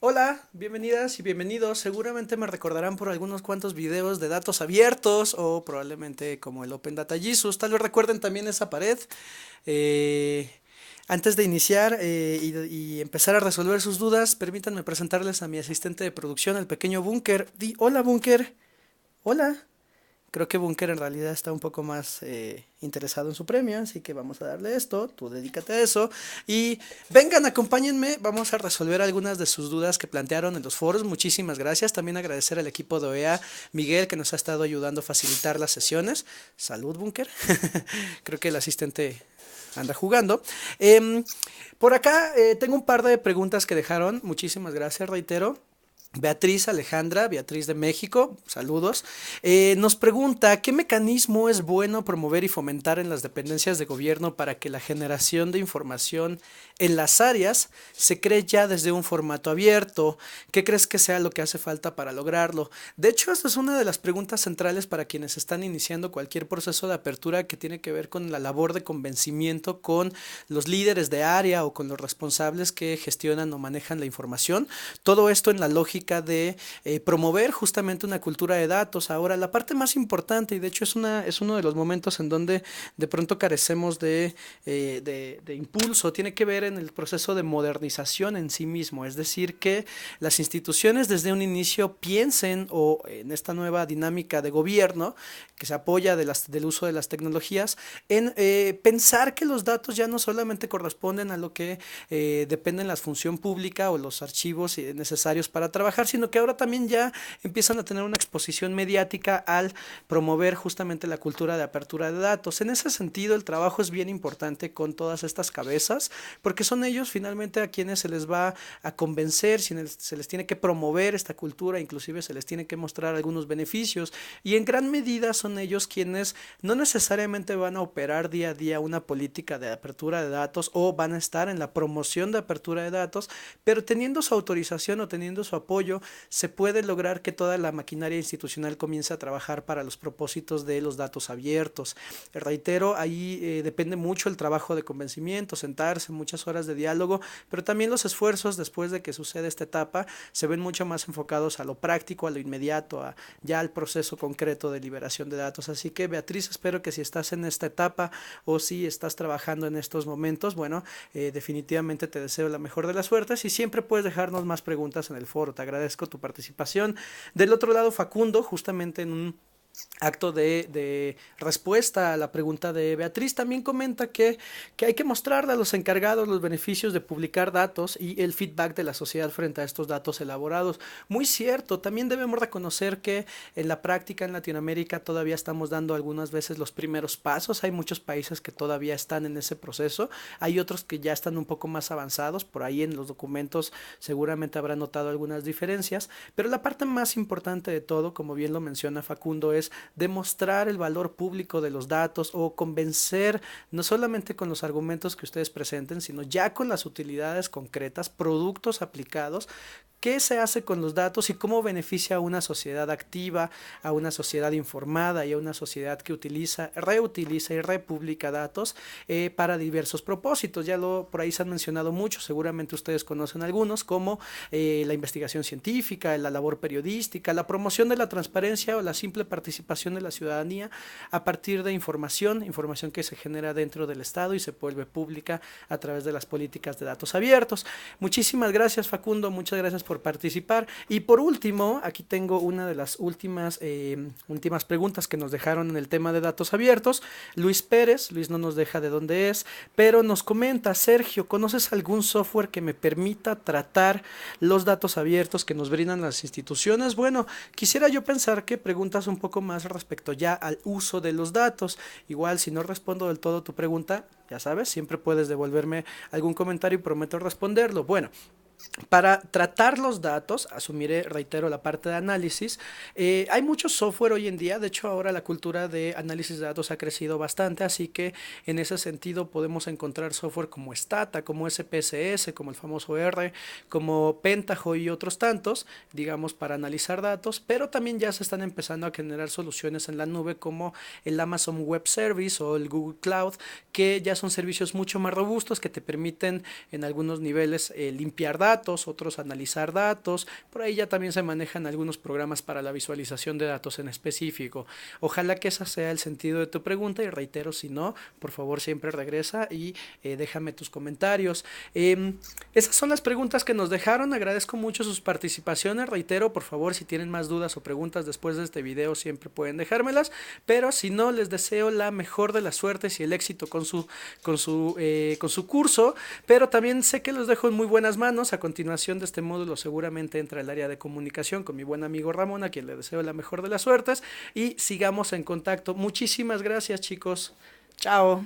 Hola, bienvenidas y bienvenidos. Seguramente me recordarán por algunos cuantos videos de datos abiertos o probablemente como el Open Data Jesus. Tal vez recuerden también esa pared. Eh, Antes de iniciar y empezar a resolver sus dudas, permítanme presentarles a mi asistente de producción, el pequeño Bunker. Di, hola Bunker. Hola. Creo que Bunker en realidad está un poco más interesado en su premio, así que vamos a darle esto, tú dedícate a eso y vengan, acompáñenme, vamos a resolver algunas de sus dudas que plantearon en los foros. Muchísimas gracias, también agradecer al equipo de OEA, Miguel, que nos ha estado ayudando a facilitar las sesiones. Salud, Bunker. Creo que el asistente anda jugando. Por acá tengo un par de preguntas que dejaron, muchísimas gracias, reitero. Beatriz Alejandra, Beatriz de México, saludos, nos pregunta, ¿qué mecanismo es bueno promover y fomentar en las dependencias de gobierno para que la generación de información en las áreas se cree ya desde un formato abierto? ¿Qué crees que sea lo que hace falta para lograrlo? De hecho, esta es una de las preguntas centrales para quienes están iniciando cualquier proceso de apertura que tiene que ver con la labor de convencimiento con los líderes de área o con los responsables que gestionan o manejan la información. Todo esto en la lógica de promover justamente una cultura de datos. Ahora, la parte más importante, y de hecho es uno de los momentos en donde de pronto carecemos de impulso, tiene que ver en el proceso de modernización en sí mismo. Es decir, que las instituciones desde un inicio piensen o en esta nueva dinámica de gobierno que se apoya del uso de las tecnologías, en pensar que los datos ya no solamente corresponden a lo que dependen la función pública o los archivos necesarios para trabajar, sino que ahora también ya empiezan a tener una exposición mediática al promover justamente la cultura de apertura de datos. En ese sentido, el trabajo es bien importante con todas estas cabezas, porque son ellos finalmente a quienes se les va a convencer, se les tiene que promover esta cultura, inclusive se les tiene que mostrar algunos beneficios, y en gran medida son ellos quienes no necesariamente van a operar día a día una política de apertura de datos o van a estar en la promoción de apertura de datos, pero teniendo su autorización o teniendo su apoyo, se puede lograr que toda la maquinaria institucional comience a trabajar para los propósitos de los datos abiertos. Reitero, ahí depende mucho el trabajo de convencimiento, sentarse, muchas horas de diálogo, pero también los esfuerzos después de que sucede esta etapa se ven mucho más enfocados a lo práctico, a lo inmediato, a ya al proceso concreto de liberación de datos. Así que Beatriz, espero que si estás en esta etapa o si estás trabajando en estos momentos, bueno, definitivamente te deseo la mejor de las suertes y siempre puedes dejarnos más preguntas en el foro. Te agradezco tu participación. Del otro lado, Facundo, justamente en un acto de respuesta a la pregunta de Beatriz, también comenta que hay que mostrarle a los encargados los beneficios de publicar datos y el feedback de la sociedad frente a estos datos elaborados. Muy cierto, también debemos reconocer que en la práctica en Latinoamérica todavía estamos dando algunas veces los primeros pasos. Hay muchos países que todavía están en ese proceso, hay otros que ya están un poco más avanzados, por ahí en los documentos seguramente habrán notado algunas diferencias, pero la parte más importante de todo, como bien lo menciona Facundo, es demostrar el valor público de los datos o convencer no solamente con los argumentos que ustedes presenten, sino ya con las utilidades concretas, productos aplicados, qué se hace con los datos y cómo beneficia a una sociedad activa, a una sociedad informada y a una sociedad que utiliza, reutiliza y republica datos para diversos propósitos. Ya por ahí se han mencionado muchos, seguramente ustedes conocen algunos, como la investigación científica, la labor periodística, la promoción de la transparencia o la simple participación de la ciudadanía a partir de información que se genera dentro del Estado y se vuelve pública a través de las políticas de datos abiertos. Muchísimas gracias, Facundo, muchas gracias por participar. Y por último, aquí tengo una de las últimas preguntas que nos dejaron en el tema de datos abiertos. Luis Pérez, Luis no nos deja de dónde es, pero nos comenta: Sergio, ¿conoces algún software que me permita tratar los datos abiertos que nos brindan las instituciones? Bueno, quisiera yo pensar que preguntas un poco más respecto ya al uso de los datos. Igual, si no respondo del todo tu pregunta, ya sabes, siempre puedes devolverme algún comentario y prometo responderlo. Bueno, para tratar los datos, asumiré, reitero, la parte de análisis. Hay mucho software hoy en día, de hecho ahora la cultura de análisis de datos ha crecido bastante, así que en ese sentido podemos encontrar software como Stata, como SPSS, como el famoso R, como Pentaho y otros tantos, digamos, para analizar datos, pero también ya se están empezando a generar soluciones en la nube como el Amazon Web Service o el Google Cloud, que ya son servicios mucho más robustos que te permiten en algunos niveles limpiar datos datos, otros analizar datos, por ahí ya también se manejan algunos programas para la visualización de datos en específico. Ojalá que ese sea el sentido de tu pregunta y reitero, si no, por favor siempre regresa y déjame tus comentarios. Esas son las preguntas que nos dejaron, agradezco mucho sus participaciones, reitero, por favor si tienen más dudas o preguntas después de este video siempre pueden dejármelas, pero si no, les deseo la mejor de las suertes y el éxito con su curso, pero también sé que los dejo en muy buenas manos. A continuación de este módulo seguramente entra el área de comunicación con mi buen amigo Ramón, a quien le deseo la mejor de las suertes y sigamos en contacto. Muchísimas gracias, chicos. Chao.